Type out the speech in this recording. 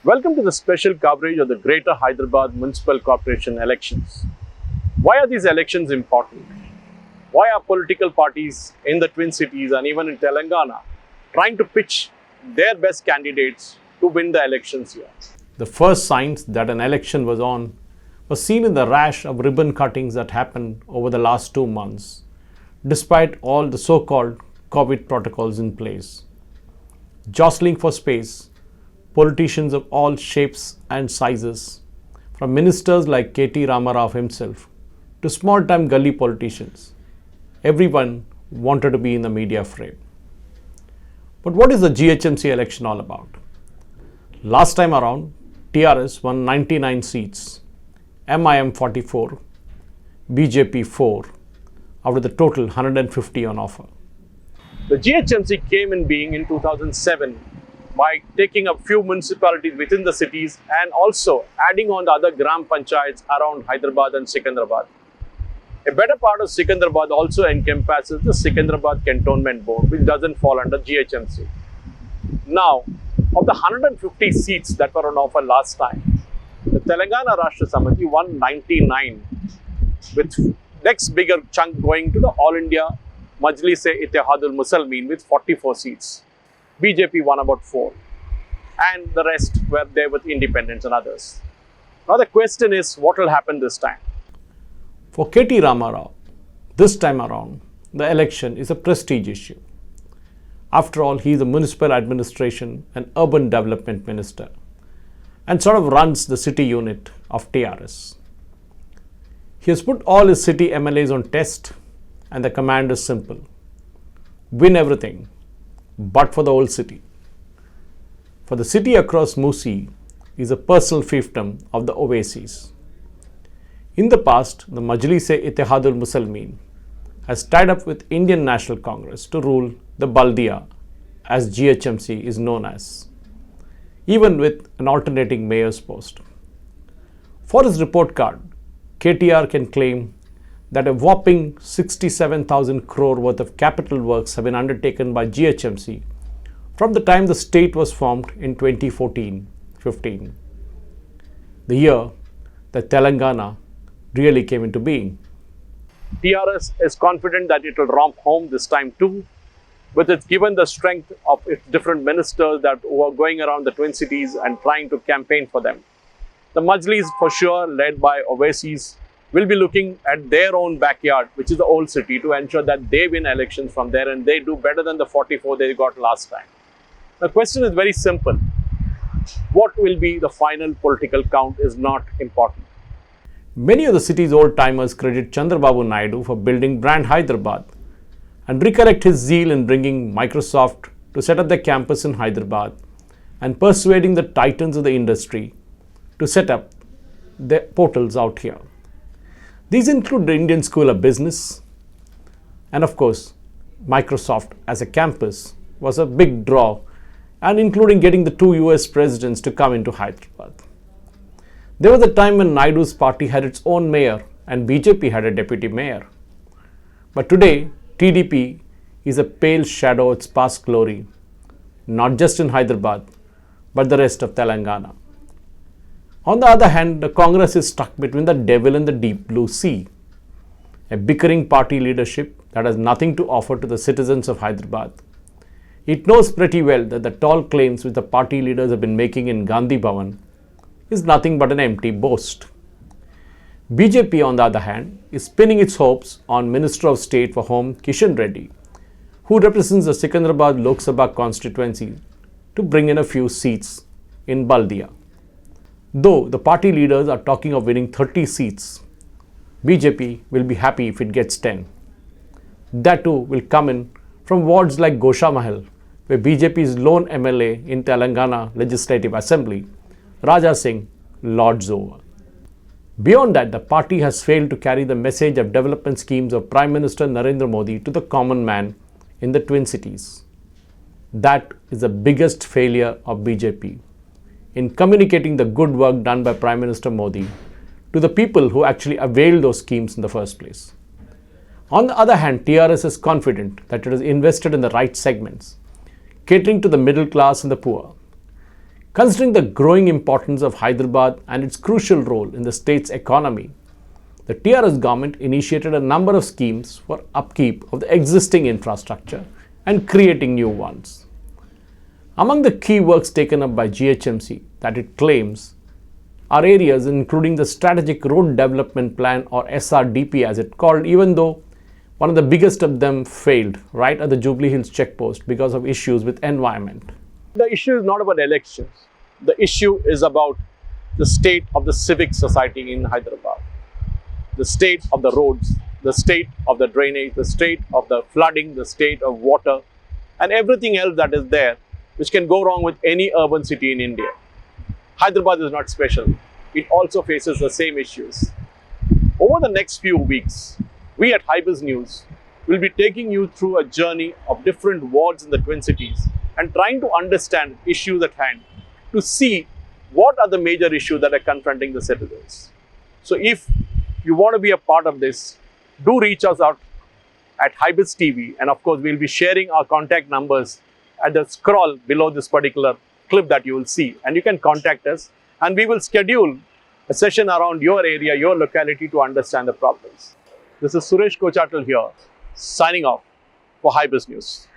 Welcome to the special coverage of the Greater Hyderabad Municipal Corporation elections. Why are these elections important? Why are political parties in the Twin Cities and even in Telangana trying to pitch their best candidates to win the elections here? The first signs that an election was on was seen in the rash of ribbon cuttings that happened over the last 2 months, despite all the so-called COVID protocols in place. Jostling for space, politicians of all shapes and sizes, from ministers like KT Rama Rao himself to small-time Galli politicians, everyone wanted to be in the media frame. But what is the GHMC election all about? Last time around, TRS won 99 seats, MIM 44, BJP 4, out of the total 150 on offer. The GHMC came in being in 2007 by taking a few municipalities within the cities and also adding on the other Gram Panchayats around Hyderabad and Secunderabad. A better part of Secunderabad also encompasses the Secunderabad Cantonment Board, which doesn't fall under GHMC. Now, of the 150 seats that were on offer last time, the Telangana Rashtra Samiti won 99, with next bigger chunk going to the All India Majlis Ithahadul Muselmin with 44 seats. BJP won about 4, and the rest were there with independents and others. Now the question is, what will happen this time? For KT Rama Rao, this time around, the election is a prestige issue. After all, he is the Municipal Administration and Urban Development Minister and sort of runs the city unit of TRS. He has put all his city MLAs on test, and the command is simple: win everything, but for the whole city. For the city across Musi is a personal fiefdom of the Oasis. In the past, the Majlis Ithahadul Muselmin has tied up with Indian National Congress to rule the Baldia, as GHMC is known as, even with an alternating mayor's post. For his report card, KTR can claim that a whopping 67,000 crore worth of capital works have been undertaken by GHMC from the time the state was formed in 2014-15, the year that Telangana really came into being. TRS is confident that it will romp home this time too, with its given the strength of its different ministers that were going around the Twin Cities and trying to campaign for them. The Majlis, for sure, led by Oasis, will be looking at their own backyard, which is the old city, to ensure that they win elections from there and they do better than the 44 they got last time. The question is very simple. What will be the final political count is not important. Many of the city's old-timers credit Chandrababu Naidu for building brand Hyderabad and recollect his zeal in bringing Microsoft to set up their campus in Hyderabad and persuading the titans of the industry to set up their portals out here. These include the Indian School of Business, and of course, Microsoft as a campus was a big draw, and including getting the 2 US presidents to come into Hyderabad. There was a time when Naidu's party had its own mayor and BJP had a deputy mayor. But today, TDP is a pale shadow of its past glory, not just in Hyderabad, but the rest of Telangana. On the other hand, the Congress is stuck between the devil and the deep blue sea, a bickering party leadership that has nothing to offer to the citizens of Hyderabad. It knows pretty well that the tall claims which the party leaders have been making in Gandhi Bhavan is nothing but an empty boast. BJP, on the other hand, is pinning its hopes on Minister of State for Home Kishan Reddy, who represents the Secunderabad Lok Sabha constituency, to bring in a few seats in Baldia. Though the party leaders are talking of winning 30 seats, BJP will be happy if it gets 10. That too will come in from wards like Gosha Mahal, where BJP's lone MLA in Telangana Legislative Assembly, Raja Singh, lords over. Beyond that, the party has failed to carry the message of development schemes of Prime Minister Narendra Modi to the common man in the Twin Cities. That is the biggest failure of BJP in communicating the good work done by Prime Minister Modi to the people who actually availed those schemes in the first place. On the other hand, TRS is confident that it has invested in the right segments, catering to the middle class and the poor. Considering the growing importance of Hyderabad and its crucial role in the state's economy, the TRS government initiated a number of schemes for upkeep of the existing infrastructure and creating new ones. Among the key works taken up by GHMC that it claims are areas including the Strategic Road Development Plan, or SRDP as it's called, even though one of the biggest of them failed right at the Jubilee Hills checkpost because of issues with environment. The issue is not about elections. The issue is about the state of the civic society in Hyderabad, the state of the roads, the state of the drainage, the state of the flooding, the state of water, and everything else that is there, which can go wrong with any urban city in India. Hyderabad is not special. It also faces the same issues. Over the next few weeks, we at Hybiz News will be taking you through a journey of different wards in the Twin Cities and trying to understand issues at hand to see what are the major issues that are confronting the citizens. So if you want to be a part of this, do reach us out at Hybiz TV, and of course we'll be sharing our contact numbers at the scroll below this particular clip that you will see, and you can contact us and we will schedule a session around your area, your locality, to understand the problems. This is Suresh Kochatal here, signing off for Hybiz News.